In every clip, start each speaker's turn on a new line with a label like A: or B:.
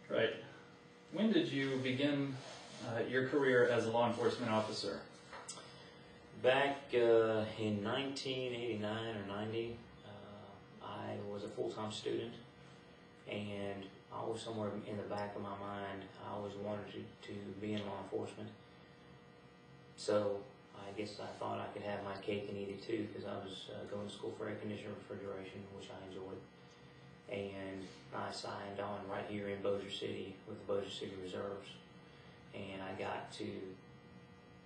A: Right. When did you begin your career as a law enforcement officer?
B: Back in 1989 or 90, I was a full-time student, and always somewhere in the back of my mind, I always wanted to be in law enforcement. So I guess I thought I could have my cake and eat it too, because I was going to school for air conditioning and refrigeration, which I enjoyed. And I signed on right here in Bossier City with the Bossier City Reserves. And I got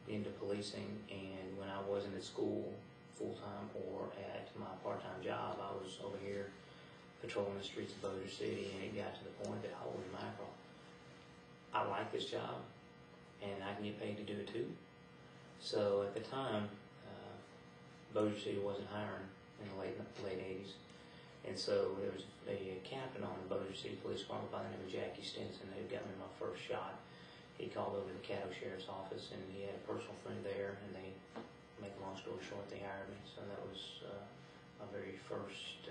B: into policing, and when I wasn't at school full-time or at my part-time job, I was over here patrolling the streets of Bossier City, and it got to the point that, holy mackerel, I like this job, and I can get paid to do it too. So at the time, Bossier City wasn't hiring in the late 80s, and so there was a captain on the Bossier City Police Department by the name of Jackie Stinson who got me my first shot. He called over to the McConnell Sheriff's office, and he had a personal friend there, and they, make a long story short, they hired me. So that was my very first,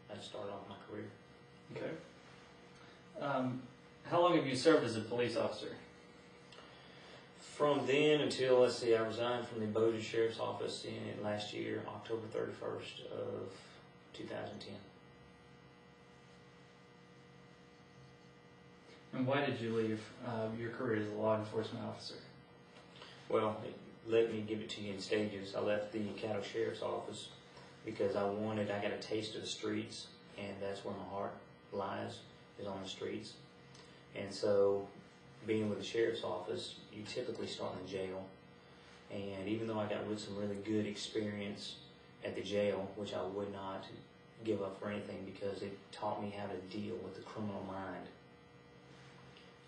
B: I started off my career.
A: Okay. How long have you served as a police officer?
B: From then until, let's see, I resigned from the Bossier Sheriff's office in last year, October 31st of 2010.
A: And why did you leave your career as a law enforcement officer?
B: Well, let me give it to you in stages. I left the Cattle Sheriff's office because I got a taste of the streets, and that's where my heart lies, is on the streets. And so, being with the Sheriff's office, you typically start in the jail. And even though I got some really good experience at the jail, which I would not give up for anything because it taught me how to deal with the criminal mind,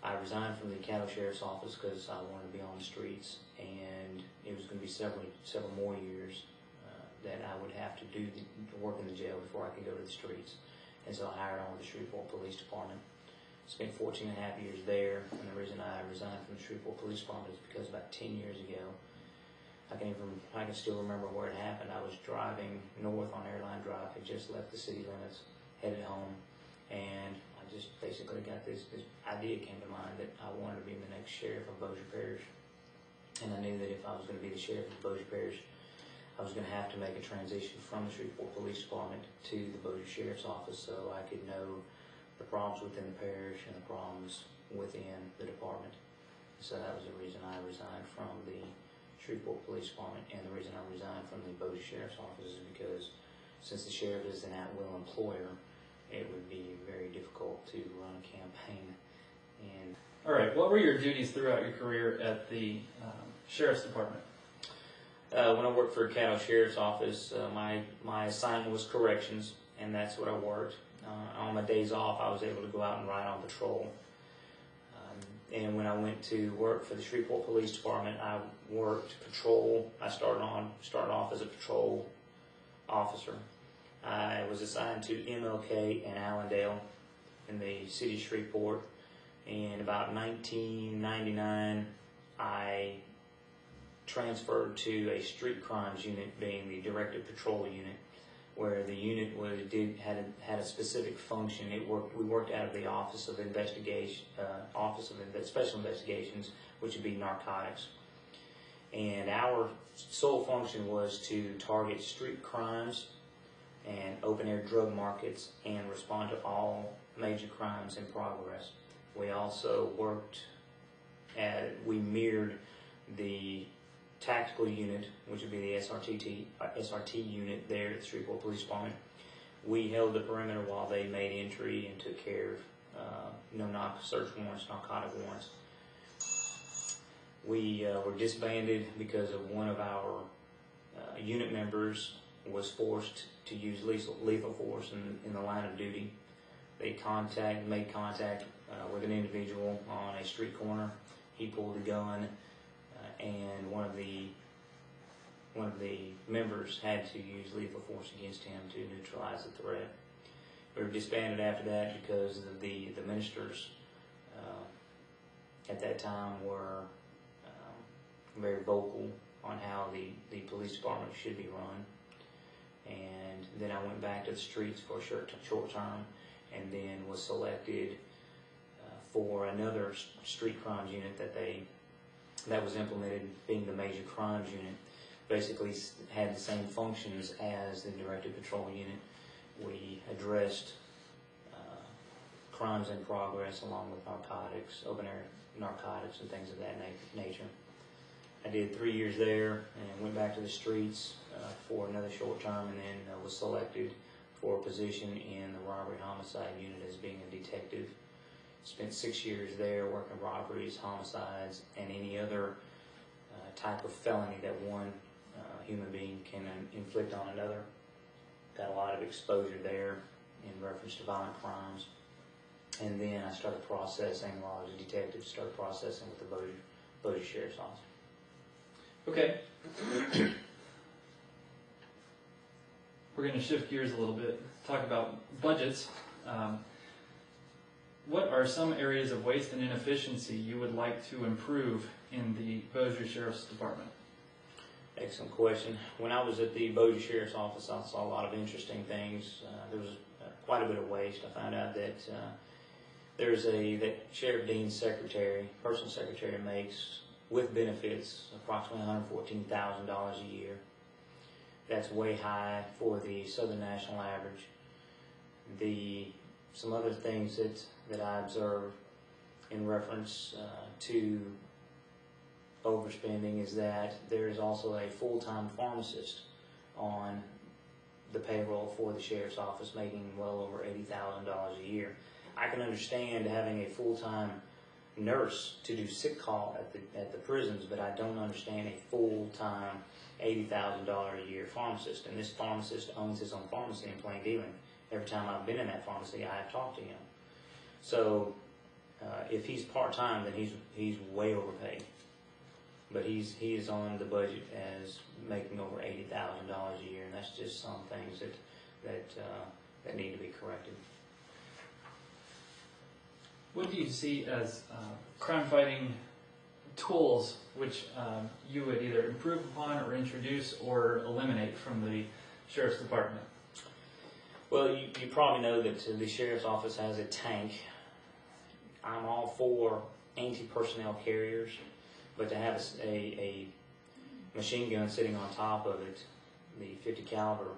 B: I resigned from the Cattle Sheriff's office because I wanted to be on the streets, and it was going to be several more years that I would have to do the work in the jail before I could go to the streets. And so I hired on with the Shreveport Police Department. Spent 14 and a half years there, and the reason I resigned from the Shreveport Police Department is because about 10 years ago, I can still remember where it happened. I was driving north on Airline Drive, had just left the city limits, headed home, and I just basically got this idea came to mind that I wanted to be the next sheriff of Bossier Parish. And I knew that if I was going to be the sheriff of Bossier Parish, I was going to have to make a transition from the Shreveport Police Department to the Bossier Sheriff's office so I could know the problems within the parish and the problems within the department. So that was the reason I resigned from the Shreveport Police Department, and the reason I resigned from the Bossier Sheriff's office is because since the sheriff is an at-will employer, it would be very difficult to run a campaign. And
A: all right, what were your duties throughout your career at the Sheriff's Department?
B: When I worked for a Cattle Sheriff's office, my assignment was corrections, and that's what I worked. On my days off, I was able to go out and ride on patrol. And when I went to work for the Shreveport Police Department, I worked patrol. I started off as a patrol officer. I was assigned to MLK and Allendale in the city of Shreveport. In about 1999, I transferred to a street crimes unit, being the directed patrol unit, where the unit had a specific function. We worked out of the Office of Special Investigations, which would be narcotics. And our sole function was to target street crimes and open-air drug markets and respond to all major crimes in progress. We also we mirrored the tactical unit, which would be the SRT unit there at the Shreveport Police Department. We held the perimeter while they made entry and took care of no-knock search warrants, narcotic warrants. We were disbanded because of one of our unit members was forced to use lethal force in the line of duty. They made contact with an individual on a street corner. He pulled a gun, and one of the members had to use lethal force against him to neutralize the threat. We were disbanded after that because the ministers at that time were very vocal on how the police department should be run. And then I went back to the streets for a short term, and then was selected for another street crimes unit that was implemented, being the major crimes unit. Basically had the same functions as the directed patrol unit. We addressed crimes in progress along with narcotics, open air narcotics and things of that nature. I did 3 years there and went back to the streets for another short term, and then was selected for a position in the robbery homicide unit as being a detective. Spent 6 years there working robberies, homicides, and any other type of felony that one human being can inflict on another. Got a lot of exposure there in reference to violent crimes. And then I started processing while I was a detective, started processing with the Bossier Sheriff's Office.
A: Okay. We're going to shift gears a little bit, talk about budgets. What are some areas of waste and inefficiency you would like to improve in the Bossier Sheriff's Department? Excellent question.
B: When I was at the Bossier Sheriff's Office, I saw a lot of interesting things. There was quite a bit of waste. I found out that that Sheriff Dean's secretary, personal secretary, makes with benefits approximately $114,000 a year. That's way high for the Southern National average. Some other things that I observed in reference to overspending is that there is also a full-time pharmacist on the payroll for the Sheriff's Office, making well over $80,000 a year. I can understand having a full-time nurse to do sick call at the prisons, but I don't understand a full-time $80,000 a year pharmacist. And this pharmacist owns his own pharmacy in Plain Dealing. Every time I've been in that pharmacy, I have talked to him. So if he's part-time, then he's way overpaid. But he is on the budget as making over $80,000 a year, and that's just some things that need to be corrected.
A: What do you see as crime-fighting tools which you would either improve upon or introduce or eliminate from the Sheriff's Department?
B: Well, you probably know that the Sheriff's Office has a tank. I'm all for anti-personnel carriers, but to have a machine gun sitting on top of it, the 50 caliber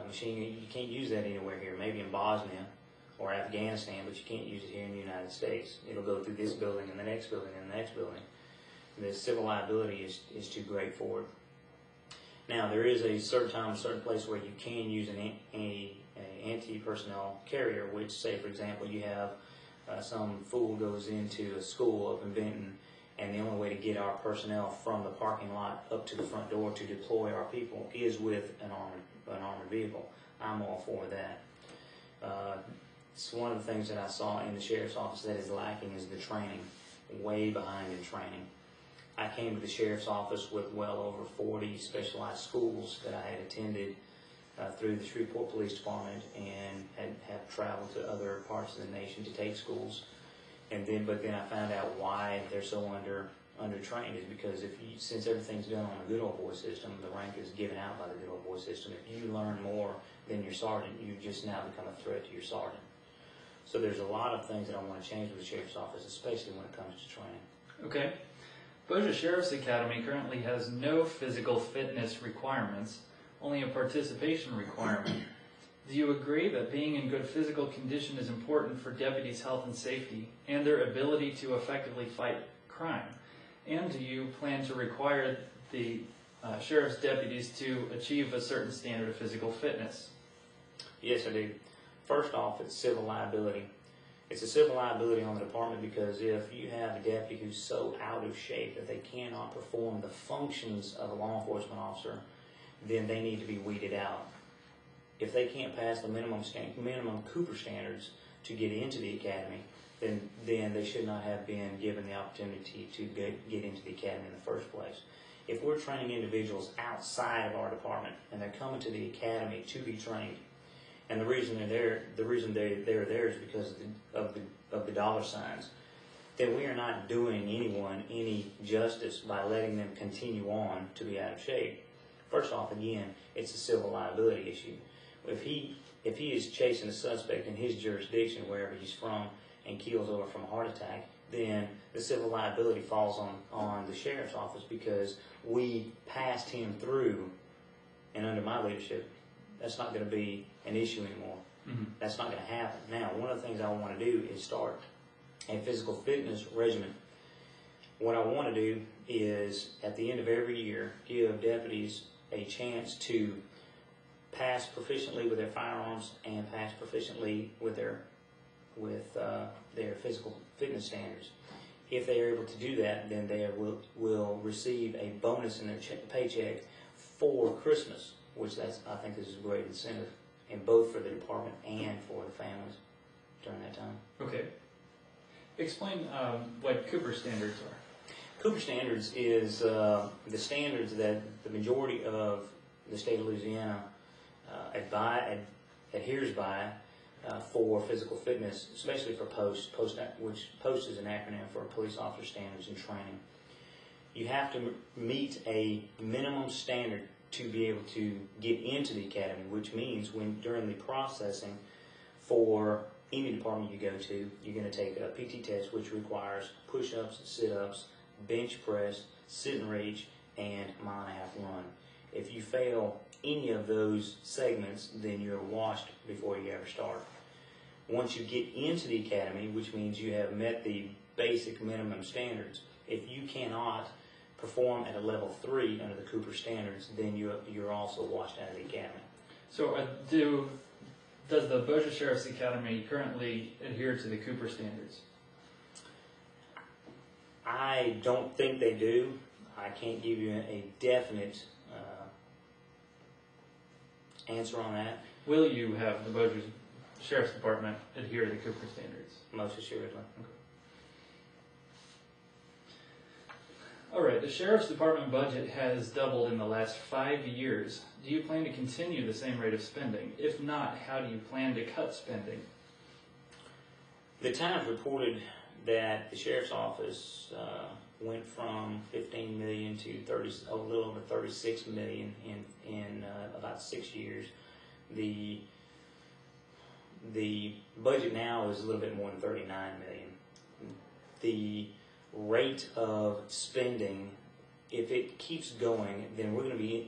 B: machine gun, you can't use that anywhere here. Maybe in Bosnia or Afghanistan, but you can't use it here in the United States. It'll go through this building and the next building and the next building. The civil liability is too great for it. Now, there is a certain place where you can use an anti-personnel carrier, which, say, for example, you have some fool goes into a school up in Benton, and the only way to get our personnel from the parking lot up to the front door to deploy our people is with an armored vehicle. I'm all for that. It's one of the things that I saw in the Sheriff's Office that is lacking is the training, way behind in training. I came to the Sheriff's Office with well over 40 specialized schools that I had attended through the Shreveport Police Department, and have traveled to other parts of the nation to take schools. But then I found out why they're so undertrained is because since everything's done on the good old boy system, the rank is given out by the good old boy system. If you learn more than your sergeant, you just now become a threat to your sergeant. So there's a lot of things that I want to change with the Sheriff's Office, especially when it comes to training.
A: Okay. Bossier Sheriff's Academy currently has no physical fitness requirements, only a participation requirement. Do you agree that being in good physical condition is important for deputies' health and safety and their ability to effectively fight crime? And do you plan to require the sheriff's deputies to achieve a certain standard of physical fitness?
B: Yes, I do. First off, it's civil liability. It's a civil liability on the department because if you have a deputy who's so out of shape that they cannot perform the functions of a law enforcement officer, then they need to be weeded out. If they can't pass the minimum Cooper standards to get into the academy, then they should not have been given the opportunity to get into the academy in the first place. If we're training individuals outside of our department and they're coming to the academy to be trained, and the reason they're there is because of the dollar signs, then we are not doing anyone any justice by letting them continue on to be out of shape. First off, again, it's a civil liability issue. If he is chasing a suspect in his jurisdiction, wherever he's from, and keels over from a heart attack, then the civil liability falls on the sheriff's office because we passed him through, and under my leadership, that's not going to be an issue anymore.
A: Mm-hmm.
B: That's not going to happen. Now, one of the things I want to do is start a physical fitness regimen. What I want to do is, at the end of every year, give deputies a chance to pass proficiently with their firearms and pass proficiently with their physical fitness standards. If they are able to do that, then they will receive a bonus in their paycheck for Christmas, which I think is a great incentive, and both for the department and for the families during that time.
A: Okay. Explain what Cooper standards are.
B: Cooper standards is the standards that the majority of the state of Louisiana adheres by for physical fitness, especially for which POST is an acronym for Police Officer Standards and Training. You have to meet a minimum standard to be able to get into the academy, which means during the processing for any department you go to, you're going to take a PT test, which requires push-ups, sit-ups, bench press, sit and reach, and mile-and-a-half run. If you fail any of those segments, then you're washed before you ever start. Once you get into the academy, which means you have met the basic minimum standards, if you cannot perform at a level 3 under the Cooper standards, then you're also washed out of the academy.
A: So does the Bossier Sheriff's Academy currently adhere to the Cooper standards?
B: I don't think they do. I can't give you a definite answer on that.
A: Will you have the Bossier Sheriff's Department adhere to the Cooper standards?
B: Most assuredly.
A: Okay. All right, the Sheriff's Department budget has doubled in the last 5 years. Do you plan to continue the same rate of spending? If not, how do you plan to cut spending?
B: The Times reported that the Sheriff's Office went from $15 million to a little over $36 million in about 6 years. The budget now is a little bit more than $39 million. The rate of spending, if it keeps going, then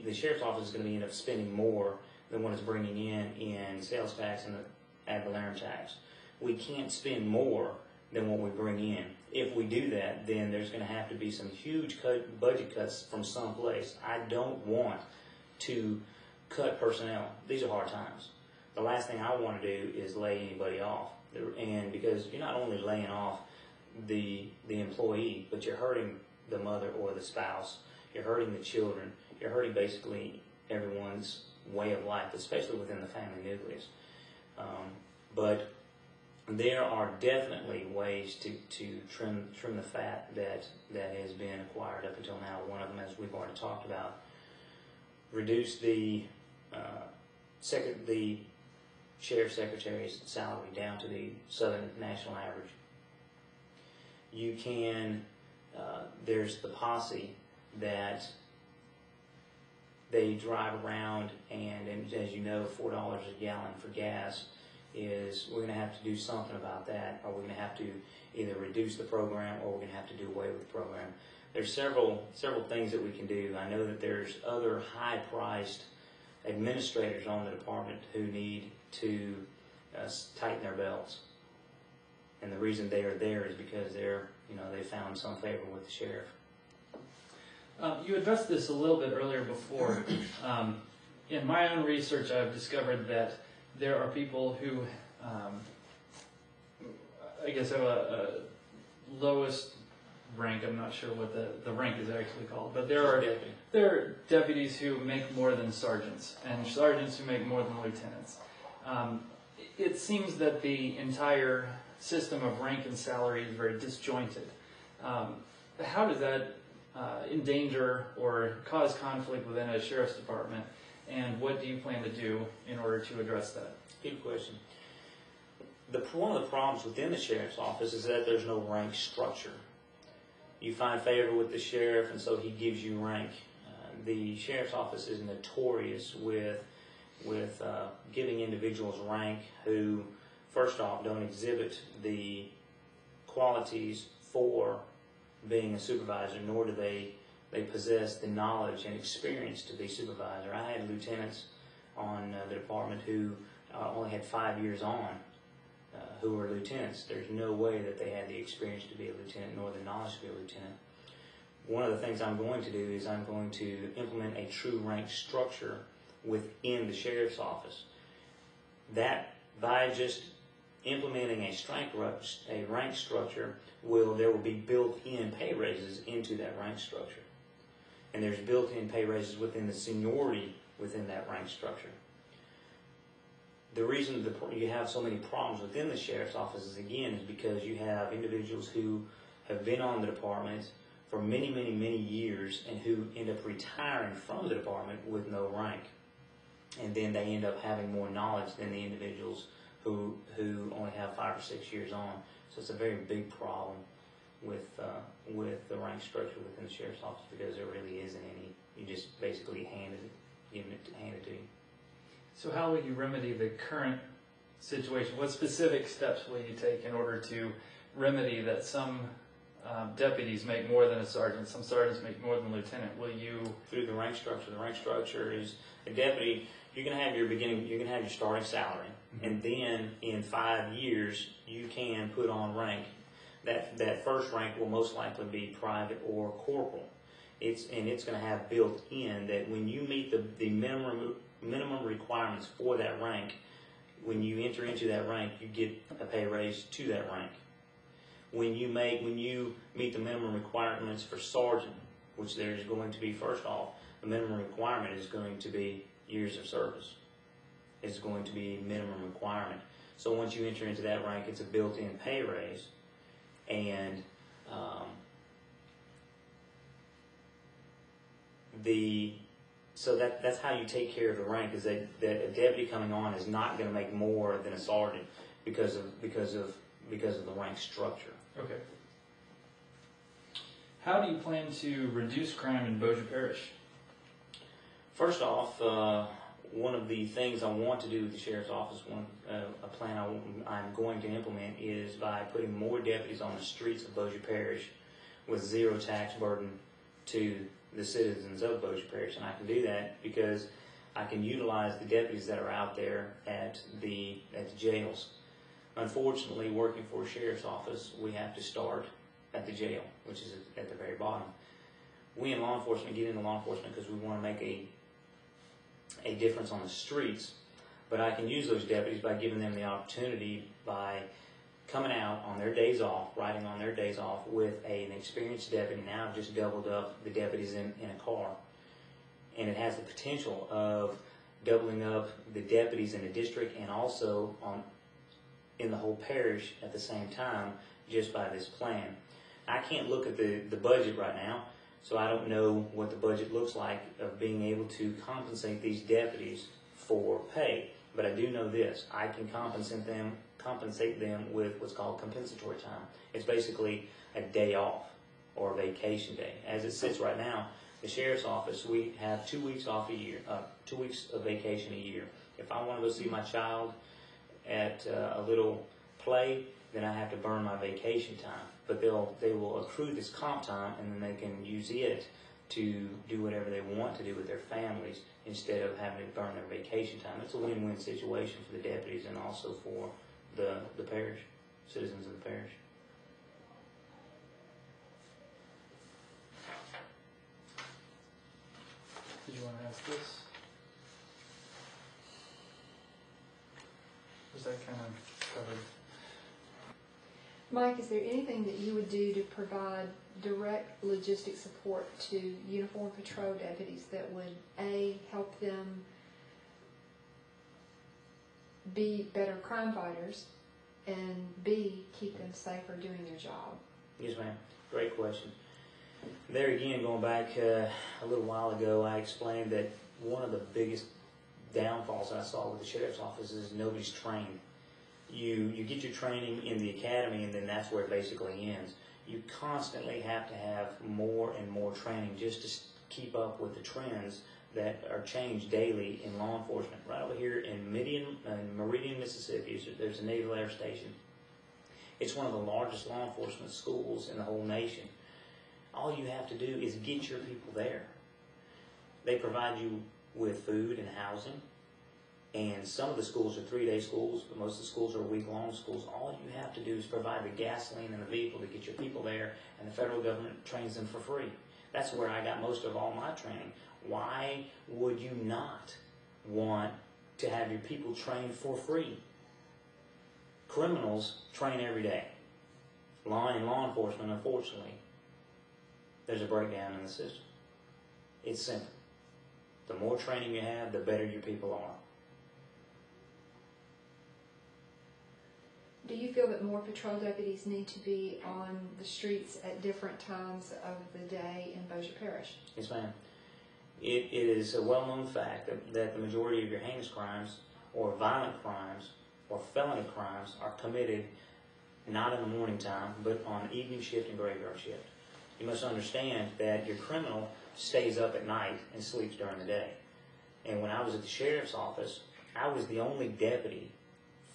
B: the Sheriff's Office is going to end up spending more than what it's bringing in sales tax and ad valorem tax. We can't spend more than what we bring in. If we do that, then there's going to have to be some huge budget cuts from someplace. I don't want to cut personnel. These are hard times. The last thing I want to do is lay anybody off. And because you're not only laying off the employee, but you're hurting the mother or the spouse. You're hurting the children. You're hurting basically everyone's way of life, especially within the family nucleus. But there are definitely ways to trim the fat that has been acquired up until now. One of them, as we've already talked about, reduce the sheriff secretary's salary down to the Southern national average. You can, there's the posse that they drive around, and as you know, $4 a gallon for gas we're going to have to do something about that, or we're going to have to either reduce the program, or we're going to have to do away with the program. There's several things that we can do. I know that there's other high-priced administrators on the department who need to tighten their belts. And the reason they are there is because they found some favor with the sheriff.
A: You addressed this a little bit earlier before. In my own research, I've discovered that there are people who, I guess, have a lowest rank. I'm not sure what the rank is actually called, but there are deputies who make more than sergeants, and sergeants who make more than lieutenants. It seems that the entire system of rank and salary is very disjointed. How does that endanger or cause conflict within a sheriff's department, and what do you plan to do in order to address that?
B: Good question. One of the problems within the sheriff's office is that there's no rank structure. You find favor with the sheriff, and so he gives you rank. The sheriff's office is notorious with giving individuals rank who, first off, don't exhibit the qualities for being a supervisor, nor do they possess the knowledge and experience to be supervisor. I had lieutenants on the department who only had 5 years on, who were lieutenants. There's no way that they had the experience to be a lieutenant, nor the knowledge to be a lieutenant. One of the things I'm going to do is I'm going to implement a true rank structure within the sheriff's office. That by just implementing a rank structure, there will be built-in pay raises into that rank structure. And there's built-in pay raises within the seniority within that rank structure. The reason you have so many problems within the sheriff's office is, again, is because you have individuals who have been on the department for many, many, many years and who end up retiring from the department with no rank. And then they end up having more knowledge than the individuals who only have 5 or 6 years on. So it's a very big problem with the rank structure within the sheriff's office, because there really isn't any. You just basically hand it to you.
A: So how will you remedy the current situation? What specific steps will you take in order to remedy that some deputies make more than a sergeant, some sergeants make more than a lieutenant? Will you... Through the rank structure. The rank structure is a deputy. You're going to have your starting salary, and then in 5 years you can put on rank. That first rank will most likely be private or corporal. It's going to have built in that when you meet the minimum requirements for that rank, when you enter into that rank, you get a pay raise to that rank. When you meet the minimum requirements for sergeant, which there's going to be, first off, the minimum requirement is going to be years of service. It's going to be minimum requirement. So once you enter into that rank, it's a built-in pay raise, and so that's how you take care of the rank. Is that a deputy coming on is not going to make more than a sergeant because of the rank structure. Okay. How do you plan to reduce crime in Bossier Parish?
B: First off, one of the things I want to do with the sheriff's office, a plan I'm going to implement, is by putting more deputies on the streets of Bossier Parish with zero tax burden to the citizens of Bossier Parish. And I can do that because I can utilize the deputies that are out there at the jails. Unfortunately, working for a sheriff's office, we have to start at the jail, which is at the very bottom. We in law enforcement get into law enforcement because we want to make a difference on the streets, but I can use those deputies by giving them the opportunity by coming out on their days off, riding on their days off with an experienced deputy. Now I've just doubled up the deputies in a car, and it has the potential of doubling up the deputies in the district and also in the whole parish at the same time, just by this plan. I can't look at the budget right now, so I don't know what the budget looks like of being able to compensate these deputies for pay. But I do know this: I can compensate them with what's called compensatory time. It's basically a day off or a vacation day. As it sits right now, the sheriff's office, we have 2 weeks off a year, 2 weeks of vacation a year. If I want to go see my child at a little play, then I have to burn my vacation time. But they will accrue this comp time, and then they can use it to do whatever they want to do with their families instead of having to burn their vacation time. It's a win-win situation for the deputies and also for the parish, citizens of the parish.
A: Did you want to ask this? Was that kind of covered?
C: Mike, is there anything that you would do to provide direct logistic support to uniform patrol deputies that would, A, help them be better crime fighters, and B, keep them safer doing their job?
B: Yes, ma'am. Great question. There again, going back a little while ago, I explained that one of the biggest downfalls I saw with the sheriff's office is nobody's trained. You get your training in the academy, and then that's where it basically ends. You constantly have to have more and more training just to keep up with the trends that are changed daily in law enforcement. Right over here in Meridian, Mississippi, there's a Naval Air Station. It's one of the largest law enforcement schools in the whole nation. All you have to do is get your people there. They provide you with food and housing, and some of the schools are 3-day schools, but most of the schools are week-long schools. All you have to do is provide the gasoline and the vehicle to get your people there, and the federal government trains them for free. That's where I got most of all my training. Why would you not want to have your people trained for free? Criminals train every day. Law enforcement, unfortunately, there's a breakdown in the system. It's simple. The more training you have, the better your people are.
C: Do you feel that more patrol deputies need to be on the streets at different times of the day in Bossier Parish?
B: Yes, ma'am. It is a well-known fact that the majority of your heinous crimes or violent crimes or felony crimes are committed not in the morning time, but on evening shift and graveyard shift. You must understand that your criminal stays up at night and sleeps during the day. And when I was at the sheriff's office, I was the only deputy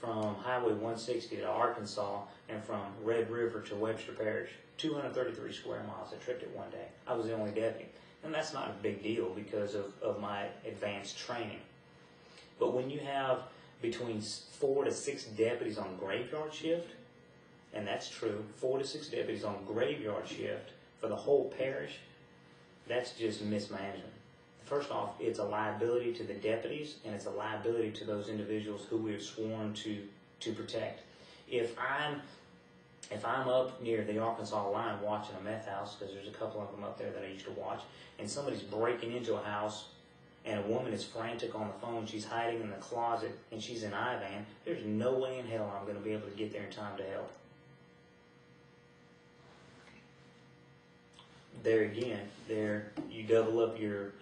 B: from Highway 160 to Arkansas and from Red River to Webster Parish, 233 square miles. I tripped it one day. I was the only deputy. And that's not a big deal because of my advanced training. But when you have between 4 to 6 deputies on graveyard shift, and that's true, 4 to 6 deputies on graveyard shift for the whole parish, that's just mismanagement. First off, it's a liability to the deputies, and it's a liability to those individuals who we have sworn to protect. If I'm up near the Arkansas line watching a meth house, because there's a couple of them up there that I used to watch, and somebody's breaking into a house, and a woman is frantic on the phone, she's hiding in the closet, and she's in I-van, there's no way in hell I'm going to be able to get there in time to help. There again, you double up your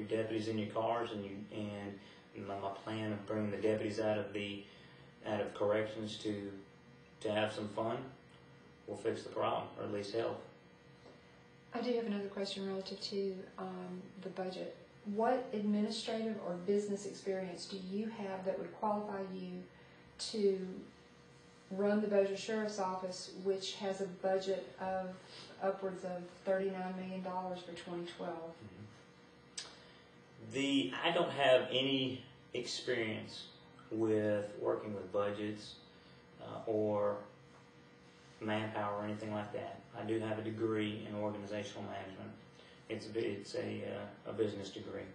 B: deputies in your cars, and my plan of bringing the deputies out of corrections to have some fun will fix the problem, or at least help.
C: I do have another question relative to the budget. What administrative or business experience do you have that would qualify you to run the Bossier Sheriff's Office, which has a budget of upwards of $39 million for 2012?
B: I don't have any experience with working with budgets or manpower or anything like that. I do have a degree in organizational management. It's a business degree.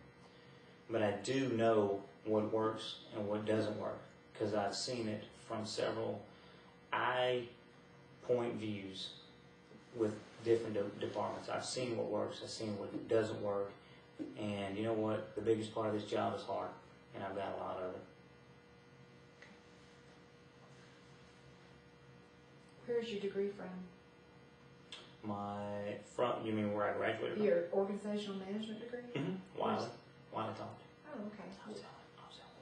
B: But I do know what works and what doesn't work, because I've seen it from several eye-point views with different departments. I've seen what works, I've seen what doesn't work, and you know what? The biggest part of this job is heart, and I've got a lot of it.
C: Where's your degree from?
B: You mean where I graduated from?
C: Your organizational management degree?
B: Mm-hmm. Wiley taught.
C: Oh, okay.